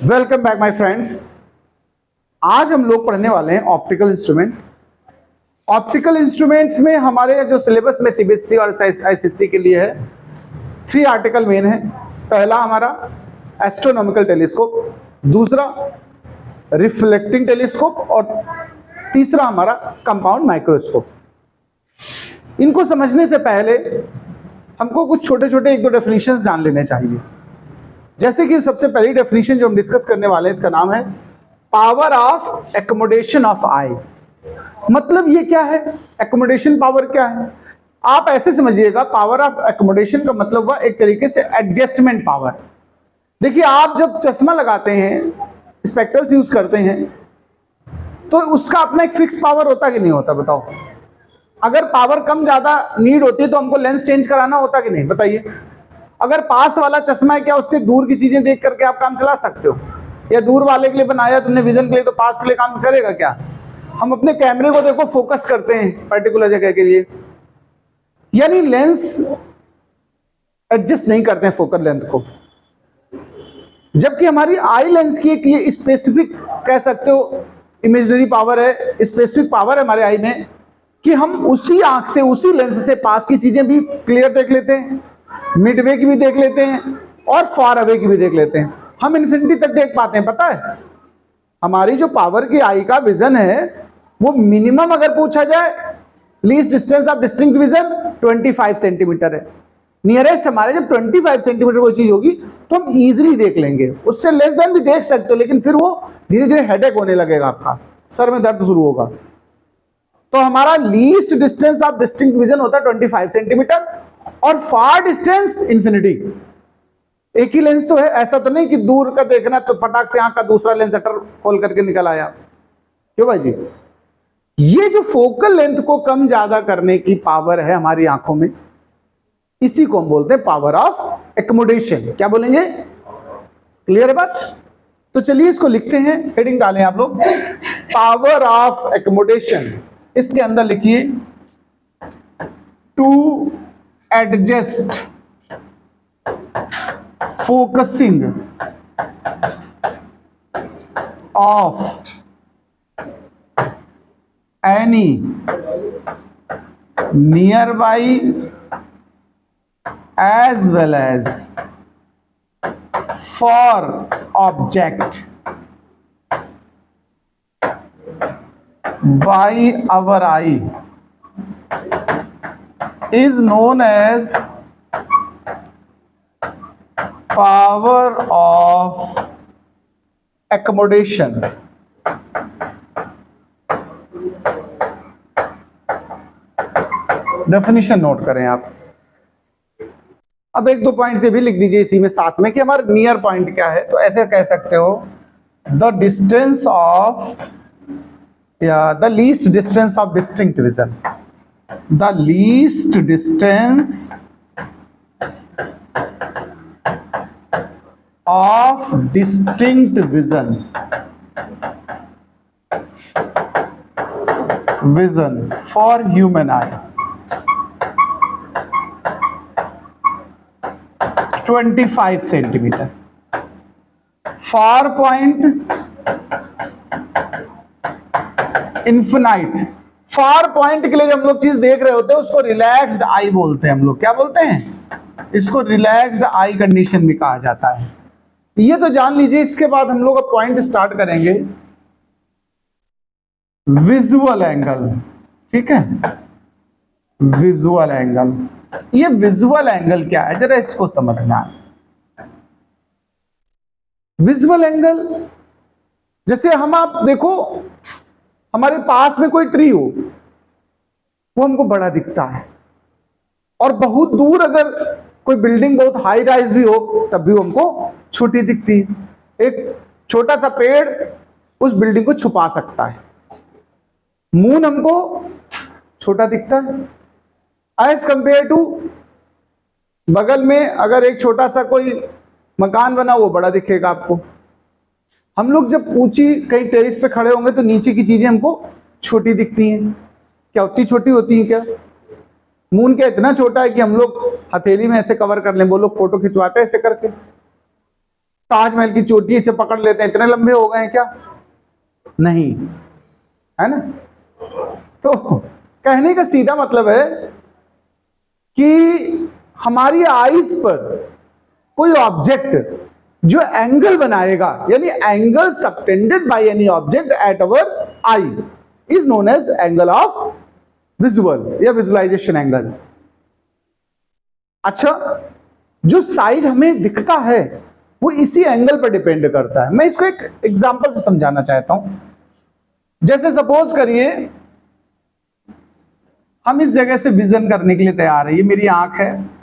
Welcome back my friends. आज हम लोग पढ़ने वाले हैं ऑप्टिकल इंस्ट्रूमेंट। ऑप्टिकल इंस्ट्रूमेंट्स में हमारे जो सिलेबस में सीबीएसई और आईसीएसई के लिए है 3 आर्टिकल मेन है। पहला हमारा एस्ट्रोनॉमिकल टेलीस्कोप, दूसरा रिफ्लेक्टिंग टेलीस्कोप और तीसरा हमारा कंपाउंड माइक्रोस्कोप। इनको समझने से पहले हमको कुछ छोटे छोटे 1-2 डेफिनेशंस जान लेने चाहिए। जैसे कि सबसे पहली डेफिनेशन जो हम डिस्कस करने वाले हैं, इसका नाम है पावर ऑफ एकोमोडेशन ऑफ आई। मतलब ये क्या है? एकोमोडेशन पावर क्या है? आप ऐसे समझिएगा, पावर ऑफ एकोमोडेशन का मतलब हुआ एक तरीके से एडजस्टमेंट पावर। देखिए, आप जब चश्मा लगाते हैं, स्पेक्टर्स यूज करते हैं, तो उसका अपना एक फिक्स पावर होता कि नहीं होता? बताओ। अगर पावर कम ज्यादा नीड होती है तो हमको लेंस चेंज कराना होता कि नहीं? बताइए। अगर पास वाला चश्मा है, क्या उससे दूर की चीजें देख करके आप काम चला सकते हो? या दूर वाले के लिए बनाया तुमने विजन के लिए, तो पास के लिए काम करेगा क्या? हम अपने कैमरे को देखो फोकस करते हैं पर्टिकुलर जगह के लिए, यानी लेंस एडजस्ट नहीं करते हैं फोकल लेंथ को। जबकि हमारी आई लेंस की एक ये स्पेसिफिक कह सकते हो इमेजिनरी पावर है, स्पेसिफिक पावर है हमारे आई में कि हम उसी आंख से, उसी लेंस से पास की चीजें भी क्लियर देख लेते हैं, मिड वे की भी देख लेते हैं और फार अवे की भी देख लेते हैं। हम इन्फिनिटी तक देख पाते हैं। पता है, हमारी जो पावर की आई का विजन है वो मिनिमम अगर पूछा जाए, least distance of distinct vision 25 centimetre है। नियरेस्ट हमारे जब 25 सेंटीमीटर कोई चीज होगी तो हम इजीली देख लेंगे। उससे लेस देन भी देख सकते हो, लेकिन फिर वो धीरे धीरे हेडेक होने लगेगा, आपका सर में दर्द शुरू होगा। तो हमारा least distance of distinct vision होता है 25 सेंटीमीटर और फार डिस्टेंस इंफिनिटी। एक ही लेंस तो है, ऐसा तो नहीं कि दूर का देखना तो फटाक से आंख का दूसरा लेंस शटर खोल करके निकल आया। क्यों भाई जी? ये जो फोकल लेंथ को कम ज्यादा करने की पावर है हमारी आंखों में, इसी को हम बोलते हैं पावर ऑफ एकोमोडेशन। क्या बोलेंगे? क्लियर है बात? तो चलिए इसको लिखते हैं, हेडिंग डालें आप लोग, पावर ऑफ एकोमोडेशन। इसके अंदर लिखिए to adjust focusing of any nearby as well as for object by our eye is known as power of accommodation। Definition note करें आप। अब 1-2 पॉइंट्स ये भी लिख दीजिए इसी में साथ में कि हमारा नियर पॉइंट क्या है। तो ऐसे कह सकते हो द डिस्टेंस ऑफ या the least distance of distinct vision, the least distance of distinct vision for human I 25 centimetre. Far point infinite. Far point के लिए जब हम लोग चीज देख रहे होते हैं उसको रिलैक्स्ड आई बोलते हैं। हम लोग क्या बोलते हैं? इसको रिलैक्स्ड आई कंडीशन भी कहा जाता है। ये तो जान लीजिए। इसके बाद हम लोग अब पॉइंट स्टार्ट करेंगे विजुअल एंगल। ठीक है, विजुअल एंगल। ये विजुअल एंगल क्या है, जरा इसको समझना है। विजुअल एंगल, जैसे हम आप देखो, हमारे पास में कोई ट्री हो, वो हमको बड़ा दिखता है, और बहुत दूर अगर कोई बिल्डिंग बहुत हाई राइज भी हो तब भी वो हमको छोटी दिखती है। एक छोटा सा पेड़ उस बिल्डिंग को छुपा सकता है। मून हमको छोटा दिखता है एज कंपेयर टू बगल में अगर एक छोटा सा कोई मकान बना, वो बड़ा दिखेगा आपको। हम लोग जब ऊंची कहीं टेरिस पे खड़े होंगे तो नीचे की चीजें हमको छोटी दिखती हैं। क्या उतनी छोटी होती हैं क्या? मून क्या इतना छोटा है कि हम लोग हथेली में ऐसे कवर कर लें? वो लोग फोटो खिंचवाते हैं ऐसे करके। ताजमहल की चोटी से पकड़ लेते हैं, इतने लंबे हो गए हैं क्या? नहीं, है ना? तो कहने का सीधा मतलब है कि हमारी आईज पर कोई ऑब्जेक्ट जो एंगल बनाएगा, यानी angle subtended by any object at our eye is known as angle of visual या विजुअलाइजेशन एंगल। अच्छा, जो साइज हमें दिखता है वो इसी एंगल पर डिपेंड करता है। मैं इसको एक एग्जांपल से समझाना चाहता हूं। जैसे सपोज करिए हम इस जगह से विजन करने के लिए तैयार है, ये मेरी आंख है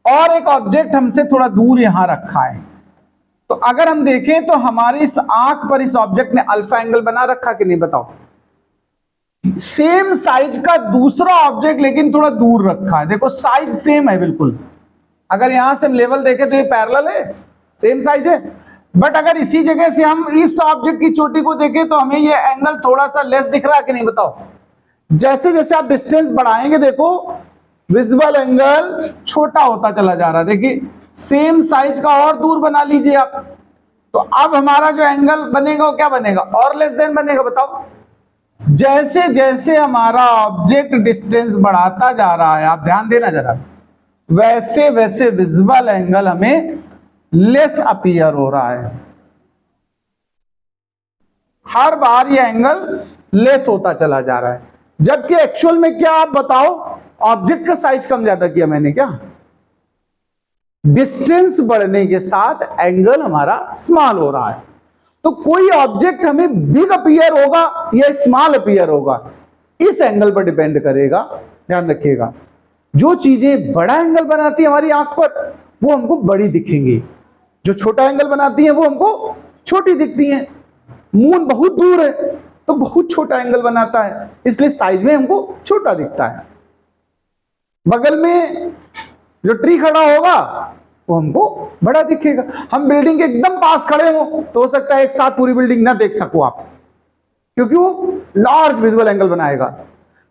और एक ऑब्जेक्ट हमसे थोड़ा दूर यहां रखा है। तो अगर हम देखें तो हमारी इस आंख पर इस ऑब्जेक्ट ने अल्फा एंगल बना रखा कि नहीं, बताओ? सेम साइज का दूसरा ऑब्जेक्ट लेकिन थोड़ा दूर रखा है, देखो साइज सेम है बिल्कुल। अगर यहां से हम लेवल देखें तो ये पैरेलल है, सेम साइज है। बट अगर इसी जगह से हम इस ऑब्जेक्ट की चोटी को देखें तो हमें ये एंगल थोड़ा सा लेस दिख रहा है कि नहीं, बताओ? जैसे जैसे आप डिस्टेंस बढ़ाएंगे देखो विजुअल एंगल छोटा होता चला जा रहा है। देखिए सेम साइज का और दूर बना लीजिए आप, तो अब हमारा जो एंगल बनेगा वो क्या बनेगा? और लेस देन बनेगा, बताओ? जैसे जैसे हमारा ऑब्जेक्ट डिस्टेंस बढ़ाता जा रहा है, आप ध्यान देना जरा, वैसे वैसे विजुअल एंगल हमें लेस अपीयर हो रहा है। हर बार ये एंगल लेस होता चला जा रहा है, जबकि एक्चुअल में क्या, आप बताओ? ऑब्जेक्ट का साइज कम ज्यादा किया मैंने क्या? डिस्टेंस बढ़ने के साथ एंगल हमारा स्मॉल हो रहा है। तो कोई ऑब्जेक्ट हमें बिग अपीयर होगा या स्मॉल अपीयर होगा, इस एंगल पर डिपेंड करेगा। ध्यान रखिएगा, जो चीजें बड़ा एंगल बनाती है हमारी आंख पर वो हमको बड़ी दिखेंगी, जो छोटा एंगल बनाती है वो हमको छोटी दिखती हैं। मून बहुत दूर है तो बहुत छोटा एंगल बनाता है, इसलिए साइज में हमको छोटा दिखता है। बगल में जो ट्री खड़ा होगा वो हमको बड़ा दिखेगा। हम बिल्डिंग के एकदम पास खड़े हो तो हो सकता है एक साथ पूरी बिल्डिंग ना देख सको आप, क्योंकि वो लार्ज विजुअल एंगल बनाएगा।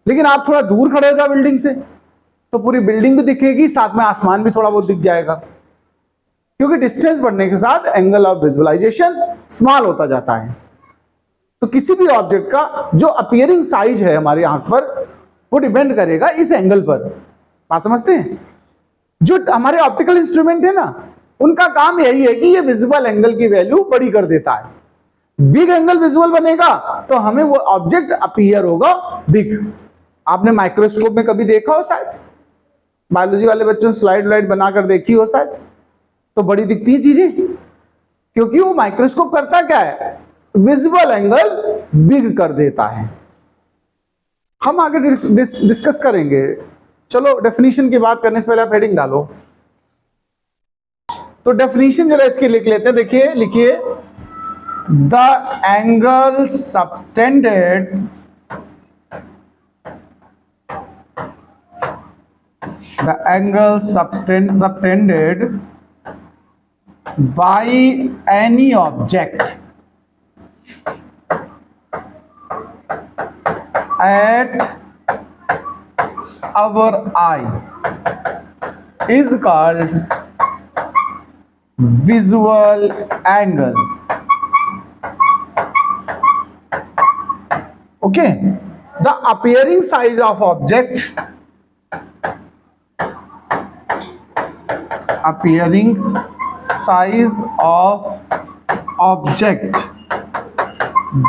लेकिन आप थोड़ा दूर खड़े हो जाओ बिल्डिंग से तो पूरी बिल्डिंग भी दिखेगी, साथ में आसमान भी थोड़ा बहुत दिख जाएगा, क्योंकि डिस्टेंस बढ़ने के साथ एंगल ऑफ विजुअलाइजेशन स्मॉल होता जाता है। तो किसी भी ऑब्जेक्ट का जो अपीयरिंग साइज है हमारी आंख पर वो डिपेंड करेगा इस एंगल पर। बात समझते हैं? जो हमारे ऑप्टिकल इंस्ट्रूमेंट है ना, उनका काम यही है कि ये विजुअल एंगल की वैल्यू बड़ी कर देता है। बिग एंगल विजुअल बनेगा तो हमें वो ऑब्जेक्ट अपीयर होगा बिग। आपने माइक्रोस्कोप में कभी देखा हो, शायद बायोलॉजी वाले बच्चों ने स्लाइड व्लाइड बनाकर देखी हो शायद, तो बड़ी दिखती है चीजें, क्योंकि वो माइक्रोस्कोप करता क्या है, विजुअल एंगल बिग कर देता है। हम आगे डिस्कस करेंगे। चलो डेफिनेशन की बात करने से पहले आप हेडिंग डालो। तो डेफिनेशन जरा इसकी लिख लेते हैं। देखिए लिखिए, the angle subtended subtended by any object at our eye is called visual angle. Okay, the appearing size of object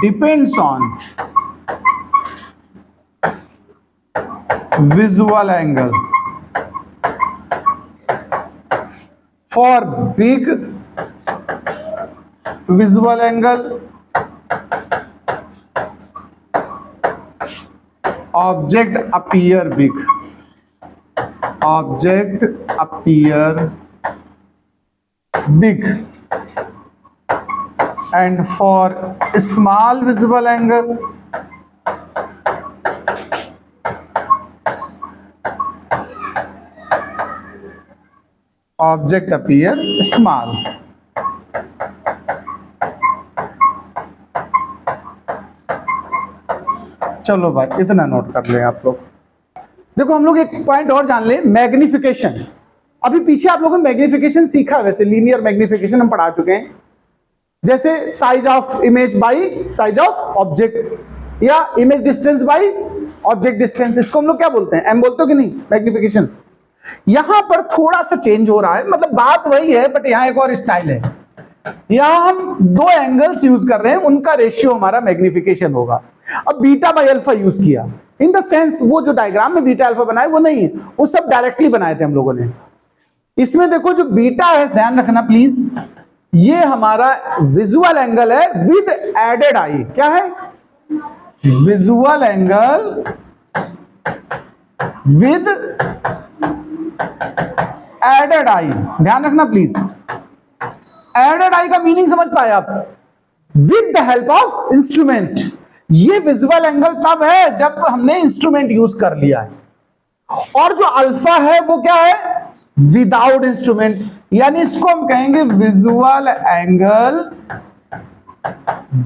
depends on visual angle. For big visual angle, object appear big, and for small visual angle, object appear small. चलो भाई इतना note कर ले आप लोग। देखो हम लोग एक पॉइंट और जान ले, मैग्निफिकेशन अभी पीछे आप लोगों ने मैग्निफिकेशन सीखा, वैसे लीनियर मैग्निफिकेशन हम पढ़ा चुके हैं, जैसे size of image by size of object या image distance by object distance, इसको हम लोग क्या बोलते हैं, एम बोलते हो कि नहीं, मैग्निफिकेशन। यहां पर थोड़ा सा चेंज हो रहा है, मतलब बात वही है बट यहां एक और स्टाइल है। यहां हम दो एंगल्स यूज कर रहे हैं, उनका रेशियो हमारा मैग्निफिकेशन होगा। अब बीटा बाई अल्फा यूज किया, इन द सेंस वो जो डायग्राम में बीटा अल्फा बनाए वो नहीं है, वो सब डायरेक्टली बनाए थे हम लोगों ने। इसमें देखो जो बीटा है, ध्यान रखना प्लीज, ये हमारा विजुअल एंगल है विद एडेड आई। क्या है? विजुअल एंगल विद एडेड आई। ध्यान रखना प्लीज, एडेड आई का मीनिंग समझ पाए आप? With the help of instrument. ये विजुअल एंगल तब है जब हमने इंस्ट्रूमेंट यूज कर लिया है, और जो अल्फा है वो क्या है? विदाउट इंस्ट्रूमेंट, यानी इसको हम कहेंगे विजुअल एंगल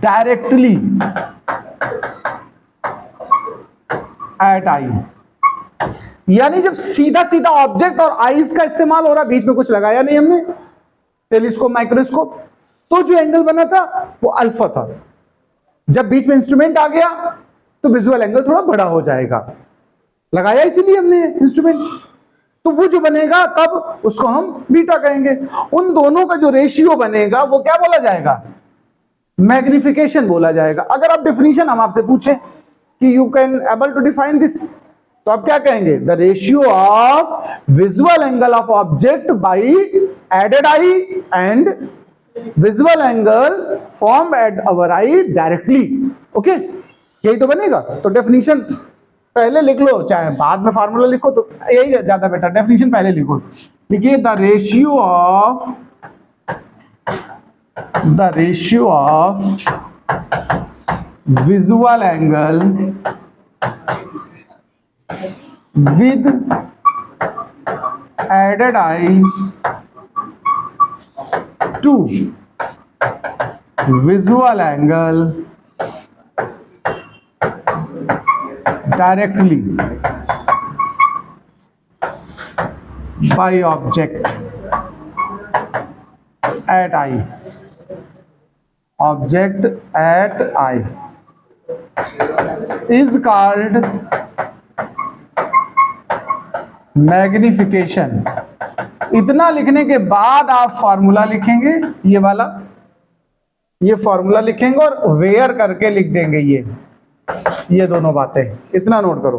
डायरेक्टली एट आई। यानी जब सीधा सीधा ऑब्जेक्ट और आईज का इस्तेमाल हो रहा, बीच में कुछ लगाया नहीं हमने, टेलीस्कोप माइक्रोस्कोप, तो जो एंगल बना था वो अल्फा था। जब बीच में इंस्ट्रूमेंट आ गया तो विजुअल एंगल थोड़ा बड़ा हो जाएगा, लगाया इसीलिए हमने इंस्ट्रूमेंट, तो वो जो बनेगा तब उसको हम बीटा कहेंगे। उन दोनों का जो रेशियो बनेगा वो क्या बोला जाएगा? मैग्निफिकेशन बोला जाएगा। अगर आप डेफिनेशन हम आपसे पूछें कि you can able to define this, तो आप क्या कहेंगे? The ratio of visual angle of object by aided eye and visual angle form at our eye directly. Okay, यही तो बनेगा। तो डेफिनेशन पहले लिख लो, चाहे बाद में फार्मूला लिखो, तो यही ज्यादा बेटर, डेफिनेशन पहले लिखो। लिखिए the ratio of visual angle with aided eye to visual angle directly by object at eye, object at eye is called magnification। इतना लिखने के बाद आप फॉर्मूला लिखेंगे, ये वाला, ये फॉर्मूला लिखेंगे और वेयर करके लिख देंगे ये दोनों बातें। इतना नोट करो।